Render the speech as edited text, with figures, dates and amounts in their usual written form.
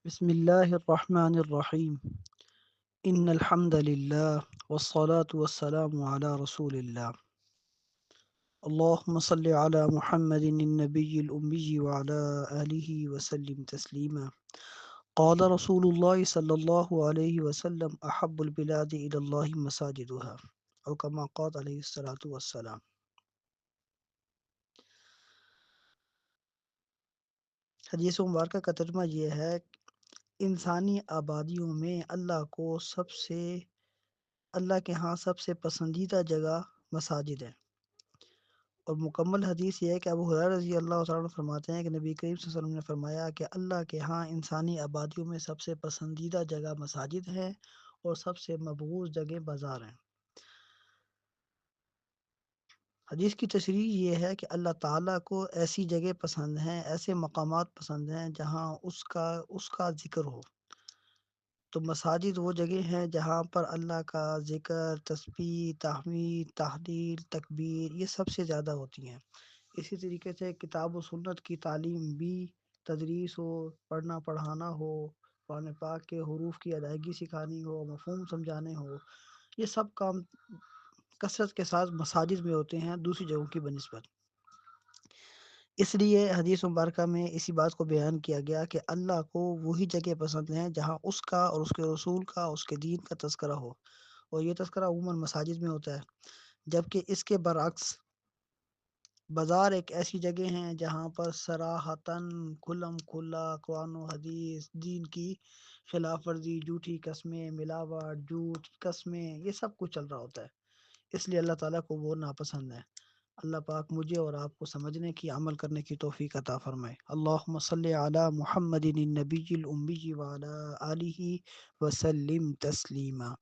بسم الله الرحمن الرحيم. إن الحمد لله والصلاة والسلام على رسول الله. اللهم صل على محمد النبي الأمي وعلى آله وسلم تسليما. قال رسول الله صلى الله عليه وسلم أحب البلاد إلى الله مساجدها، أو كما قال عليه الصلاة والسلام. حدیث مبارکہ کا ترجمہ یہ ہے کہ انسانی آبادیوں میں اللہ کے ہاں سب سے پسندیدہ جگہ مساجد ہے۔ اور مکمل حدیث یہ ہے کہ ابو ہریرہ رضی اللہ تعالیٰ عنہ فرماتے ہیں کہ نبی کریم صلی اللہ علیہ وسلم نے فرمایا کہ اللہ کے ہاں انسانی آبادیوں میں سب سے پسندیدہ جگہ مساجد ہے اور سب سے مبغوض جگہ بازار ہیں۔ حدیث کی تشریح یہ ہے کہ اللہ تعالیٰ کو ایسی جگہ پسند ہیں، ایسے مقامات پسند ہیں جہاں اس کا ذکر ہو۔ تو مساجد وہ جگہ ہیں جہاں پر اللہ کا ذکر، تسبیح، تحمید، تحلیل، تکبیر یہ سب سے زیادہ ہوتی ہیں۔ اسی طریقے سے کتاب و سنت کی تعلیم بھی، تدریس ہو، پڑھنا پڑھانا ہو، قرآن پاک کے حروف کی ادائیگی سکھانی ہو، مفہوم سمجھانے ہو، یہ سب کام کثرت کے ساتھ مساجد میں ہوتے ہیں دوسری جگہوں کی بنسبت۔ اس لیے حدیث مبارکہ میں اسی بات کو بیان کیا گیا کہ اللہ کو وہی جگہ پسند ہیں جہاں اس کا اور اس کے رسول کا، اس کے دین کا تذکرہ ہو، اور یہ تذکرہ عموماً مساجد میں ہوتا ہے۔ جبکہ اس کے برعکس بازار ایک ایسی جگہ ہیں جہاں پر صراحتاً کھلم کھلا قرآن و حدیث، دین کی خلاف ورزی، جھوٹی قسمیں، ملاوٹ، جھوٹ، قسمیں، یہ سب کچھ چل رہا ہوتا ہے۔ اس لیے اللہ تعالیٰ کو وہ ناپسند ہے۔ اللہ پاک مجھے اور آپ کو سمجھنے کی، عمل کرنے کی توفیق عطا فرمائے۔ اللہم صلی علی محمد النبی الامی وعلی آلہ وسلم تسلیما۔